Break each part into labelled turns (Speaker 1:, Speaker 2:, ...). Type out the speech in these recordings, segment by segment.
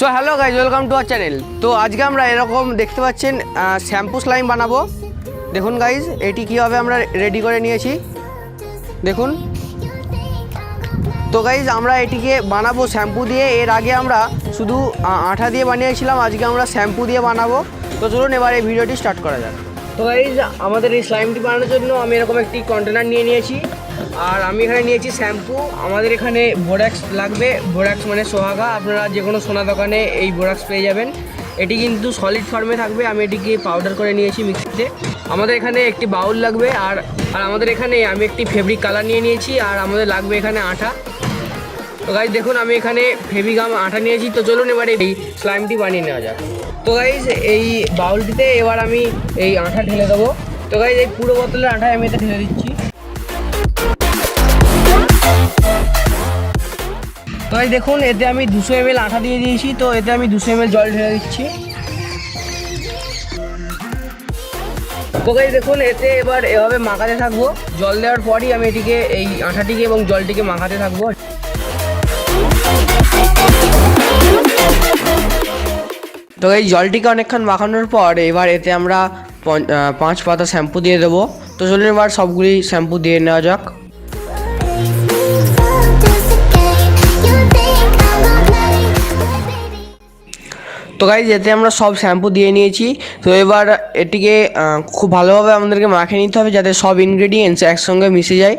Speaker 1: So hello guys, welcome to our channel. তো আজকে আমরা এরকম দেখতে পাচ্ছেন শ্যাম্পু স্লাইম বানাবো। দেখুন গাইজ, এটি কীভাবে আমরা রেডি করে নিয়েছি দেখুন। তো গাইজ আমরা এটিকে বানাবো শ্যাম্পু দিয়ে। এর আগে আমরা শুধু আঠা দিয়ে বানিয়েছিলাম, আজকে আমরা শ্যাম্পু দিয়ে বানাবো। তো চলুন এবার এই ভিডিওটি স্টার্ট করা যাক। তো গাইজ আমাদের এই স্লাইমটি বানানোর জন্য আমি এরকম একটি কন্টেনার নিয়ে নিয়েছি, আর আমি এখানে নিয়েছি শ্যাম্পু। আমাদের এখানে বোরাক্স লাগবে, বোরাক্স মানে সোহাগা। আপনারা যে কোনো সোনা দোকানে এই বোরাক্স পেয়ে যাবেন। এটি কিন্তু সলিড ফর্মে থাকবে, আমি এটিকে পাউডার করে নিয়েছি মিক্সিতে। আমাদের এখানে একটি বাউল লাগবে, আর আমাদের এখানে আমি একটি ফেব্রিক কালার নিয়ে নিয়েছি, আর আমাদের লাগবে এখানে আঠা। তো গাইজ দেখুন আমি এখানে ফেভিগাম আঠা নিয়েছি। তো চলুন এবার এই স্লাইমটি বানিয়ে নেওয়া যাক। তো গাইজ এই বাউলটিতে এবার আমি এই আঠা ঢেলে দেবো। তো গাইজ এই পুরো বোতলের আঠায় আমি এটা ঢেলে দিচ্ছি। তো গাইজ দেখুন এতে আমি 200 ml আঠা দিয়ে দিয়েছি। তো এতে আমি 200 ml জল ঢেলে দিচ্ছি। তো গাইজ দেখুন এতে এবার এভাবে মাখাতে থাকবো। জল দেওয়ার পরই আমি এটিকে এই আঠাটিকে এবং জলটিকে মাখাতে থাকবো। তো এই জলটিকে অনেকক্ষণ মাখানোর পর এবার এতে আমরা 5 পাতা শ্যাম্পু দিয়ে দেবো। তো চলুন এবার সবগুলি শ্যাম্পু দিয়ে নেওয়া যাক। তো গাইজ এতে আমরা সব শ্যাম্পু দিয়ে নিয়েছি। তো এবার এটিকে খুব ভালোভাবে আমাদেরকে মাখিয়ে নিতে হবে, যাতে সব ইনগ্রেডিয়েন্টস একসঙ্গে মিশে যায়।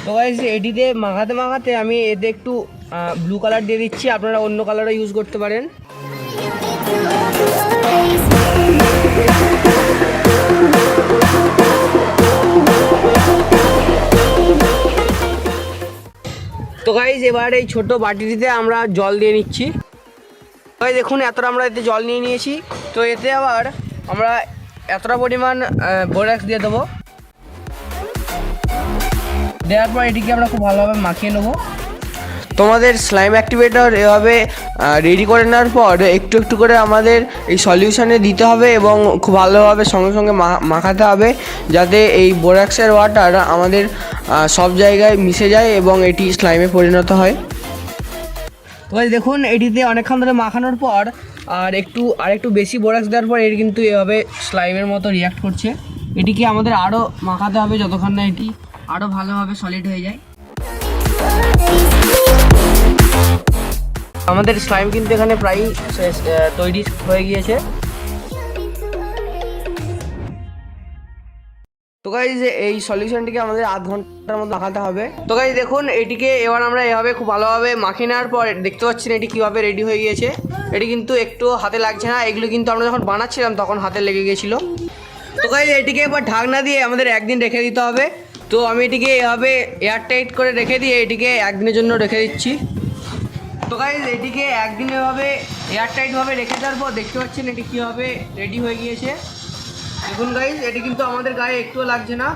Speaker 1: তো গাইজ এটিতে মাখাতে মাখাতে আমি এতে একটু ব্লু কালার দিয়ে দিচ্ছি। আপনারা অন্য কালারও ইউজ করতে পারেন। তো গাইজ এবার এই ছোট বাটিটিতে আমরা জল দিয়ে নিচ্ছি। গাইজ দেখুন এতটা আমরা এতে জল নিয়ে নিয়েছি। তো এতে আবার আমরা এতটা পরিমাণ বোরাক্স দিয়ে দেবো। দেওয়ার পর এটিকে আমরা খুব ভালোভাবে মাখিয়ে নেবো। তোমাদের স্লাইম অ্যাক্টিভেটর এভাবে রেডি করে নেওয়ার পর একটু একটু করে আমাদের এই সলিউশনে দিতে হবে এবং খুব ভালোভাবে সঙ্গে সঙ্গে মাখাতে হবে, যাতে এই বোরাক্সের ওয়াটার আমাদের সব জায়গায় মিশে যায় এবং এটি স্লাইমে পরিণত হয়। তো দেখুন এটিতে অনেকক্ষণ ধরে মাখানোর পর আর একটু বেশি বোরাক্স দেওয়ার পর এটি কিন্তু এভাবে স্লাইমের মতো রিয়াক্ট করছে। এটিকে আমাদের আরও মাখাতে হবে যতক্ষণ না এটি আরও ভালোভাবে সলিড হয়ে যায়। আমাদের স্লাইম কিন্তু এখানে প্রায় তৈরি হয়ে গিয়েছে। তো গাইজ এই সলিউশনটিকে আমাদের আধ ঘন্টার মতো মাখাতে হবে। তো গাইজ দেখুন এটিকে এবার আমরা এভাবে খুব ভালোভাবে মাখিয়ে নেওয়ার পর দেখতে পাচ্ছেন এটি কীভাবে রেডি হয়ে গিয়েছে। এটি কিন্তু একটু হাতে লাগছে না, এগুলো কিন্তু আমরা যখন বানাচ্ছিলাম তখন হাতে লেগে গিয়েছিলো। তো গাইজ এটিকে এবার ঢাকনা দিয়ে আমাদের একদিন রেখে দিতে হবে। তো আমি এটিকে এভাবে এয়ারটাইট করে রেখে দিয়ে এটিকে একদিনের জন্য রেখে দিচ্ছি। তো গাইজ এটিকে একদিন এভাবে এয়ারটাইটভাবে রেখে দেওয়ার পর দেখতে পাচ্ছেন এটি কীভাবে রেডি হয়ে গিয়েছে। দেখুন গাইজ এটি কিন্তু আমাদের গায়ে একটুও লাগছে না।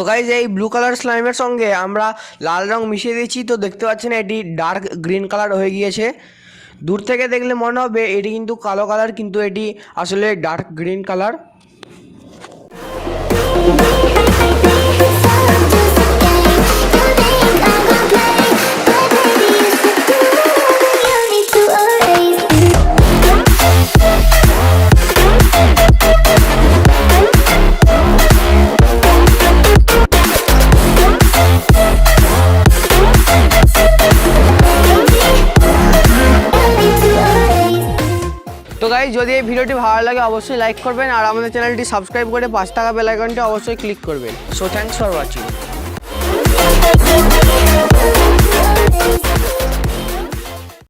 Speaker 1: তো গাইজ এই ব্লু কালার স্লাইমের সঙ্গে আমরা লাল রং মিশিয়ে দিয়েছি। তো দেখতে পাচ্ছেন এটি ডার্ক গ্রিন কালার হয়ে গিয়েছে। দূর থেকে দেখলে মনে হবে এটি কিন্তু কালো কালার, কিন্তু এটি আসলে ডার্ক গ্রিন কালার। গাইজ যদি এই ভিডিওটি ভালো লাগে অবশ্যই লাইক করবেন, আর আমাদের চ্যানেলটি সাবস্ক্রাইব করে 5 টাকা বেল আইকনটি অবশ্যই ক্লিক করবেন। So thanks for watching.